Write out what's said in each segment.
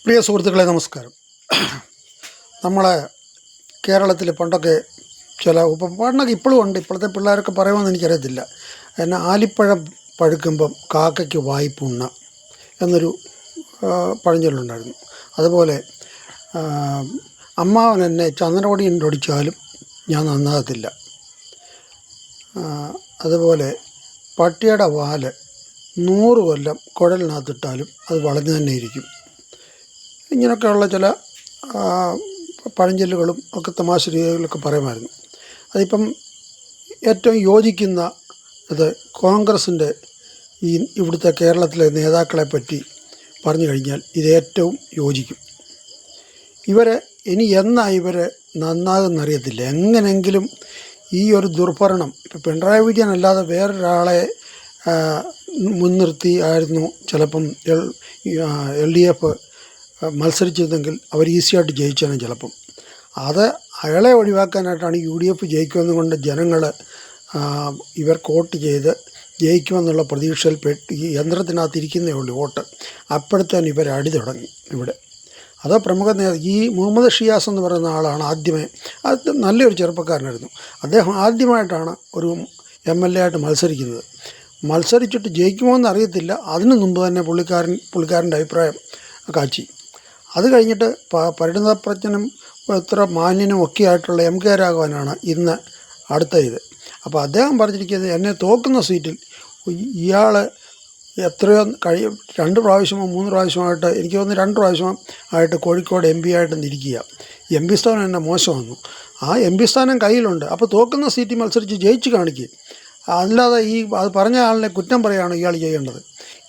പ്രിയ സുഹൃത്തുക്കളെ നമസ്കാരം. നമ്മളെ കേരളത്തിൽ പണ്ടൊക്കെ ചില പണ്ടൊക്കെ ഇപ്പോഴും ഉണ്ട്, ഇപ്പോഴത്തെ പിള്ളേരൊക്കെ പറയുമെന്ന് എനിക്കറിയത്തില്ല. എന്നാൽ ആലിപ്പഴം പഴുക്കുമ്പം കാക്കയ്ക്ക് വായ്പുണ്ണ എന്നൊരു പഴഞ്ചൊല്ലുണ്ടായിരുന്നു. അതുപോലെ അമ്മാവൻ എന്നെ ചന്ദനപൊടി ഒടിച്ചാലും ഞാൻ നന്നാകത്തില്ല. അതുപോലെ പട്ടിയുടെ വാല് 100 കൊല്ലം കുഴലിനകത്തിട്ടാലും അത് വളഞ്ഞു തന്നെ ഇരിക്കും. ഇങ്ങനെയൊക്കെയുള്ള ചില പഴഞ്ചൊല്ലുകളും ഒക്കെ തമാശ രീതികളൊക്കെ പറയുമായിരുന്നു. അതിപ്പം ഏറ്റവും യോജിക്കുന്ന ഇത് കോൺഗ്രസിൻ്റെ ഇവിടുത്തെ കേരളത്തിലെ നേതാക്കളെ പറ്റി പറഞ്ഞു കഴിഞ്ഞാൽ ഇത് ഏറ്റവും യോജിക്കും. ഇവരെ ഇനി എന്നാ ഇവരെ നന്നാകുന്നറിയത്തില്ല. എങ്ങനെയെങ്കിലും ഈ ഒരു ദുർഭരണം, ഇപ്പം പിണറായി വിജയൻ അല്ലാതെ വേറൊരാളെ മുൻനിർത്തി ആയിരുന്നു ചിലപ്പം LDF മത്സരിച്ചിരുന്നെങ്കിൽ അവർ ഈസിയായിട്ട് ജയിച്ചേനെ ചിലപ്പം. അത് അയാളെ ഒഴിവാക്കാനായിട്ടാണ് UDF ജയിക്കുമെന്ന് കൊണ്ട് ജനങ്ങൾ ഇവർക്ക് വോട്ട് ചെയ്ത് ജയിക്കുമെന്നുള്ള പ്രതീക്ഷയിൽ ഈ യന്ത്രത്തിനകത്ത് ഇരിക്കുന്നേ ഉള്ളൂ വോട്ട്. അപ്പോഴത്തേനും ഇവർ അടി തുടങ്ങി ഇവിടെ. അത് പ്രമുഖ ഈ മുഹമ്മദ് ഷിയാസ് എന്ന് പറയുന്ന ആളാണ് ആദ്യമേ, അത് നല്ലൊരു ചെറുപ്പക്കാരനായിരുന്നു. അദ്ദേഹം ആദ്യമായിട്ടാണ് ഒരു MLA ആയിട്ട് മത്സരിക്കുന്നത്. മത്സരിച്ചിട്ട് ജയിക്കുമോ എന്ന് അറിയത്തില്ല. അതിനു മുമ്പ് തന്നെ പുള്ളിക്കാരൻ്റെ അഭിപ്രായം കാച്ചി. അത് കഴിഞ്ഞിട്ട് പരിണതപ്രജ്ഞനും ഇത്ര മാന്യനും ഒക്കെ ആയിട്ടുള്ള MK രാഘവനാണ് ഇന്ന് അടുത്ത ഇത്. അപ്പോൾ അദ്ദേഹം പറഞ്ഞിരിക്കുന്നത്, എന്നെ തോക്കുന്ന സീറ്റിൽ ഇയാൾ എത്രയോ 2 പ്രാവശ്യമോ 3 പ്രാവശ്യമായിട്ട്, എനിക്ക് തോന്നുന്നു 2 പ്രാവശ്യമായിട്ട് കോഴിക്കോട് MP ആയിട്ട് ഇരിക്കുക. MP സ്ഥാനം എന്നെ മോശം വന്നു. ആ MP സ്ഥാനം കയ്യിലുണ്ട്. അപ്പോൾ തോക്കുന്ന സീറ്റിൽ മത്സരിച്ച് ജയിച്ച് കാണിക്കുക. അല്ലാതെ അത് പറഞ്ഞ ആളിനെ കുറ്റം പറയുകയാണ് ഇയാൾ ചെയ്യേണ്ടത്.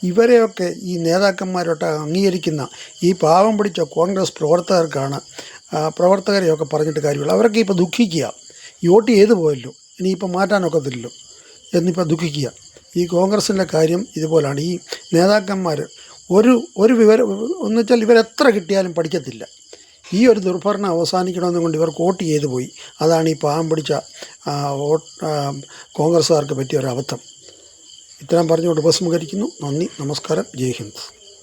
ഇവരെയൊക്കെ ഈ നേതാക്കന്മാരൊക്കെ അംഗീകരിക്കുന്ന ഈ പാവം പിടിച്ച കോൺഗ്രസ് പ്രവർത്തകരെയൊക്കെ പറഞ്ഞിട്ട് കാര്യമില്ല. അവരൊക്കെ ഇപ്പോൾ ദുഃഖിക്കുക. വോട്ട് ചെയ്തു പോയല്ലോ, ഇനിയിപ്പോൾ മാറ്റാനൊക്കത്തില്ലല്ലോ എന്നിപ്പോൾ ദുഃഖിക്കുക. ഈ കോൺഗ്രസിൻ്റെ കാര്യം ഇതുപോലാണ്. ഈ നേതാക്കന്മാർ ഒരു വിവരം എന്ന് വെച്ചാൽ ഇവരെത്ര കിട്ടിയാലും പഠിക്കത്തില്ല. ഈ ഒരു ദുർഭരണം അവസാനിക്കണമെന്ന് കൊണ്ട് ഇവർക്ക് വോട്ട് ചെയ്തു പോയി. അതാണ് ഈ പാവം പിടിച്ച കോൺഗ്രസ്സുകാർക്ക് പറ്റിയ ഒരു അബദ്ധം. ഇത്രയും പറഞ്ഞുകൊണ്ട് ഉപസംഹരിക്കുന്നു. നന്ദി, നമസ്കാരം, ജയ് ഹിന്ദ്.